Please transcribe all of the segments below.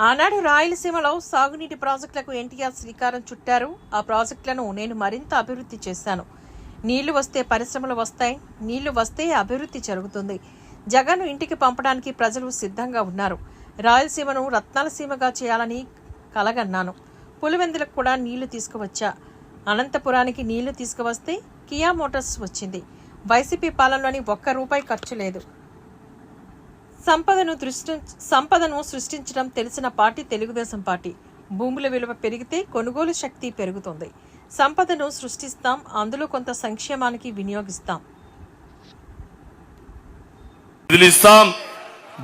ఆనాడు రాయలసీమలో సాగునీటి ప్రాజెక్టులకు ఎన్టీఆర్ శ్రీకారం చుట్టారు. ఆ ప్రాజెక్టులను నేను మరింత అభివృద్ధి చేశాను. నీళ్లు వస్తే పరిశ్రమలు వస్తాయి, నీళ్లు వస్తే అభివృద్ధి జరుగుతుంది. జగన్ను ఇంటికి పంపడానికి ప్రజలు సిద్ధంగా ఉన్నారు. రాయలసీమను రత్నాల సీమగా చేయాలని కలగన్నాను. పులివెందులకు కూడా నీళ్లు తీసుకువచ్చా. అనంతపురానికి నీళ్లు తీసుకువస్తే కియా మోటార్స్ వచ్చింది. వైసీపీ పాలనలోని ₹1 ఖర్చు లేదు. సంపదను సృష్టించడం తెలిసిన పార్టీ తెలుగుదేశం పార్టీ. భూముల విలువ పెరిగితే కొనుగోలు శక్తి పెరుగుతుంది. సంపదను సృష్టిస్తాం, అందులో కొంత సంక్షేమానికి వినియోగిస్తాం.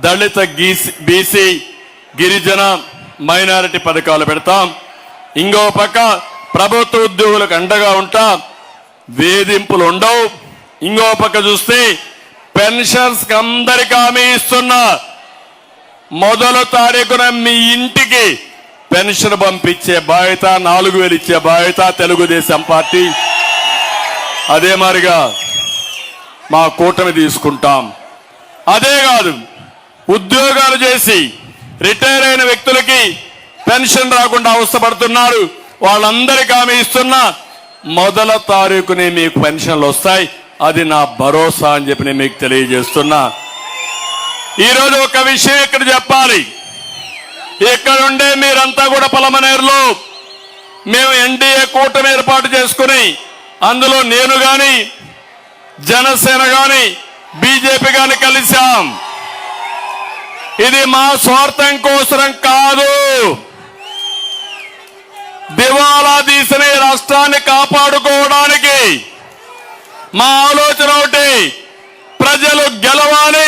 దళిత బీసీ గిరిజన మైనారిటీ పథకాలు పెడతాం. ఇంకో పక్క ప్రభుత్వ ఉద్యోగులకు అండగా ఉంటా, వేధింపులు ఉండవు. ఇంకో పక్క చూస్తే పెన్షన్స్ అందరికీ హామీ ఇస్తున్నా. మొదటి తారీఖున మీ ఇంటికి పెన్షన్ పంపించే బాధ్యత, 4000 ఇచ్చే బాధ్యత తెలుగుదేశం పార్టీ. అదే మాదిరిగా మా కూటమి తీసుకుంటాం. అదే కాదు, ఉద్యోగాలు చేసి రిటైర్ అయిన వ్యక్తులకి పెన్షన్ రాకుండా అవస్థపడుతున్నారు. వాళ్ళందరికీ హామీ ఇస్తున్నా, మొదటి తారీఖునే మీకు పెన్షన్లు వస్తాయి. అది నా భరోసా అని చెప్పి నేను మీకు తెలియజేస్తున్నా. ఈరోజు ఒక విషయం ఇక్కడ చెప్పాలి. ఇక్కడ ఉండే మీరంతా కూడా పలమనేరులో మేము ఎన్డీఏ కూటమి ఏర్పాటు చేసుకుని, అందులో నేను గాని జనసేన గాని బీజేపీ గాని కలిశాం. ఇది మా స్వార్థం కోసరం కాదు. దివాలా తీసిన రాష్ట్రాన్ని కాపాడుకోవడానికి మా ఆలోచన ఒకటి, ప్రజలు గెలవాలి,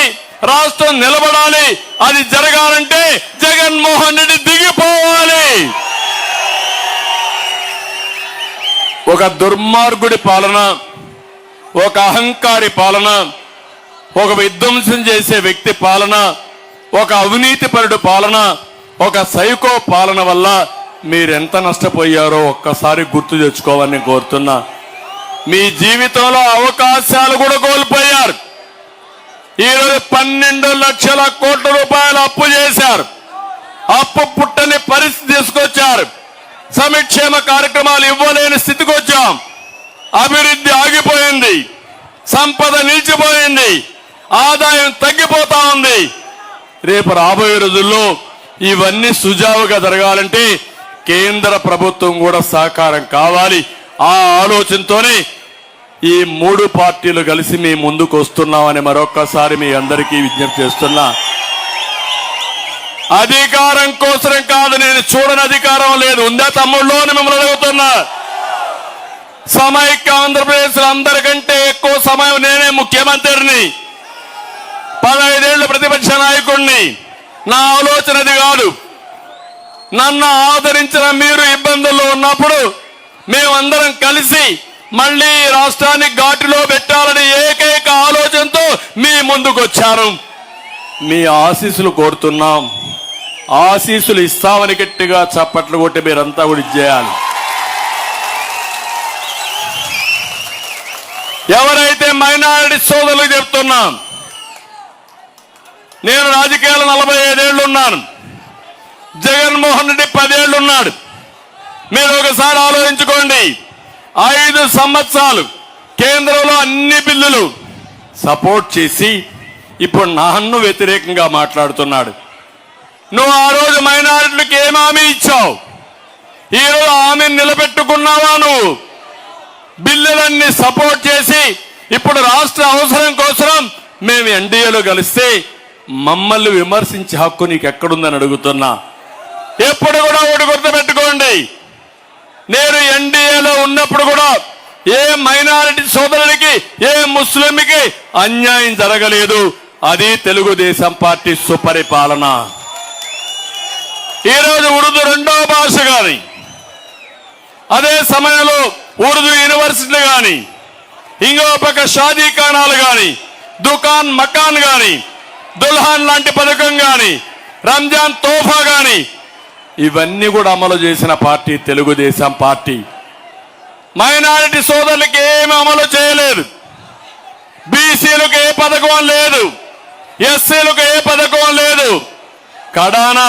రాష్ట్రం నిలబడాలి. అది జరగాలంటే జగన్మోహన్ రెడ్డి దిగిపోవాలి. ఒక దుర్మార్గుడి పాలన, ఒక అహంకారి పాలన, ఒక విధ్వంసం చేసే వ్యక్తి పాలన, ఒక అవినీతిపరుడు పాలన, ఒక సైకో పాలన వల్ల మీరెంత నష్టపోయారో ఒక్కసారి గుర్తు తెచ్చుకోవాలని కోరుతున్నా. మీ జీవితంలో అవకాశాలు కూడా కోల్పోయారు. ఈరోజు 12 లక్షల కోట్ల రూపాయలు అప్పు చేశారు. అప్పు పుట్టని పరిస్థితి తీసుకొచ్చారు. సంక్షేమ కార్యక్రమాలు ఇవ్వలేని స్థితికి వచ్చాం. అభివృద్ధి ఆగిపోయింది, సంపద నిలిచిపోయింది, ఆదాయం తగ్గిపోతా ఉంది. రేపు రాబోయే రోజుల్లో ఇవన్నీ సుజావుగా జరగాలంటే కేంద్ర ప్రభుత్వం కూడా సహకారం కావాలి. ఆ ఆలోచనతోనే ఈ 3 పార్టీలు కలిసి మీ ముందుకు వస్తున్నామని మరొక్కసారి మీ అందరికీ విజ్ఞప్తి చేస్తున్నా. అధికారం కోసం కాదు, నేను చూడని అధికారం లేదు. ఉందా తమ్ముళ్ళు అని మిమ్మల్ని అడుగుతున్నా. సమైక్య ఆంధ్రప్రదేశ్ అందరికంటే ఎక్కువ సమయం నేనే ముఖ్యమంత్రిని, 15 ఏళ్ల ప్రతిపక్ష నాయకుడిని. నా ఆలోచన అది కాదు. నన్ను ఆదరించిన మీరు ఇబ్బందుల్లో ఉన్నప్పుడు మేమందరం కలిసి మళ్ళీ రాష్ట్రాన్ని ఘాటులో పెట్టాలని ఏకైక ఆలోచనతో మీ ముందుకు వచ్చాను. మీ ఆశీస్సులు కోరుతున్నాం. ఆశీస్సులు ఇస్తామని గట్టిగా చప్పట్లు కొట్టి మీరంతా కూడా ఇచ్చేయాలి. ఎవరైతే మైనారిటీ సోదరులకు చెప్తున్నాం, నేను రాజకీయాలు 45 ఏళ్ళు ఉన్నాను. జగన్మోహన్ రెడ్డి 10 ఏళ్ళు ఉన్నాడు. మీరు ఒకసారి ఆలోచించుకోండి. 5 సంవత్సరాలు కేంద్రంలో అన్ని బిల్లులు సపోర్ట్ చేసి ఇప్పుడు నన్ను వ్యతిరేకంగా మాట్లాడుతున్నాడు. నువ్వు ఆ రోజు మైనారిటీలకు ఏం హామీ ఇచ్చావు? ఈరోజు హామీని నిలబెట్టుకున్నావా? నువ్వు బిల్లులన్నీ సపోర్ట్ చేసి ఇప్పుడు రాష్ట్ర అవసరం కోసం మేము ఎన్డీఏలో కలిస్తే మమ్మల్ని విమర్శించే హక్కు నీకు ఎక్కడుందని అడుగుతున్నా. ఎప్పుడు కూడా ఒకటి గుర్తుపెట్టుకోండి, నేను ఎన్డీఏలో ఉన్నప్పుడు కూడా ఏ మైనారిటీ సోదరుడికి, ఏ ముస్లింకి అన్యాయం జరగలేదు. అది తెలుగుదేశం పార్టీ సుపరిపాలన. ఈరోజు ఉర్దూ 2వ భాష కానీ, అదే సమయంలో ఉర్దూ యూనివర్సిటీలు కానీ, ఇంకో పక్క షాదీ ఖానాలు కానీ, దుకాన్ మకాన్ కానీ, దుల్హాన్ లాంటి పథకం కానీ, రంజాన్ తోఫా కానీ, ఇవన్నీ కూడా అమలు చేసిన పార్టీ తెలుగుదేశం పార్టీ. మైనారిటీ సోదరులకి ఏమి అమలు చేయలేదు. బీసీలకు ఏ పథకం లేదు, ఎస్సీలకు ఏ పథకం లేదు. కడాన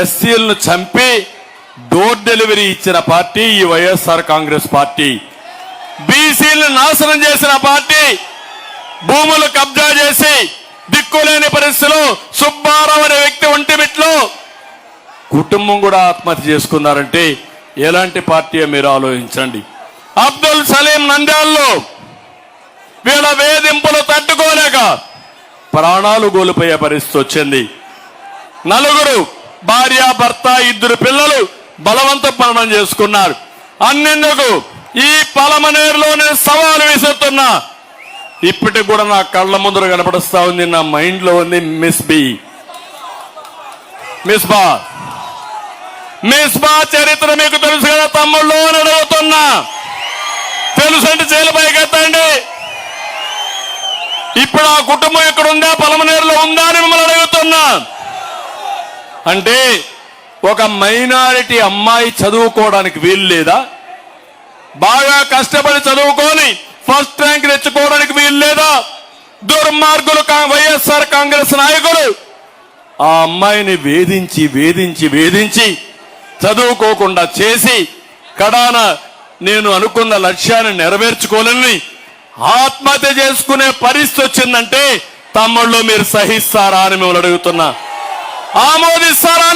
ఎస్సీలను చంపి డోర్ డెలివరీ ఇచ్చిన పార్టీ ఈ వైఎస్ఆర్ కాంగ్రెస్ పార్టీ. బీసీలను నాశనం చేసిన పార్టీ. భూములు కబ్జా చేసి దిక్కులేని పరిస్థితిలో సుబ్బారావు అనే వ్యక్తి ఒంటిమిట్లో కుటుంబం కూడా ఆత్మహత్య చేసుకున్నారంటే ఎలాంటి పార్టీ మీరు ఆలోచించండి. అబ్దుల్ సలీం నంద్యాలలో వీళ్ళ వేధింపులు తట్టుకోలేక ప్రాణాలు కోల్పోయే పరిస్థితి వచ్చింది. 4 భార్య భర్త 2 పిల్లలు బలవంత మరణం చేసుకున్నారు. అన్నెందుకు ఈ పలమనేరులోనే సవాలు విసురుతున్నా. ఇప్పటికి కూడా నా కళ్ళ ముందర కనపడుస్తా ఉంది, నా మైండ్ లో ఉంది. మిస్బా చరిత్ర మీకు తెలుసు కదా తమ్ముళ్ళు అని అడుగుతున్నా. తెలుసంటే చేలపైకి ఎత్తండి. ఇప్పుడు ఆ కుటుంబం ఇక్కడ ఉందా, పలమనేరులో ఉందా అని మిమ్మల్ని అడుగుతున్నా. అంటే ఒక మైనారిటీ అమ్మాయి చదువుకోవడానికి వీలు లేదా? బాగా కష్టపడి చదువుకొని ఫస్ట్ ర్యాంక్ తెచ్చుకోవడానికి వీలు లేదా? దుర్మార్గులు వైఎస్ఆర్ కాంగ్రెస్ నాయకులు ఆ అమ్మాయిని వేధించి వేధించి వేధించి చదువుకోకుండా చేసి కడాన నేను అనుకున్న లక్ష్యాన్ని నెరవేర్చుకోలేని ఆత్మహత్య చేసుకునే పరిస్థితి వచ్చిందంటే తమ్ముళ్ళు మీరు సహిస్తారా అని మిమ్మల్ని అడుగుతున్నా. ఆమోదిస్తారా?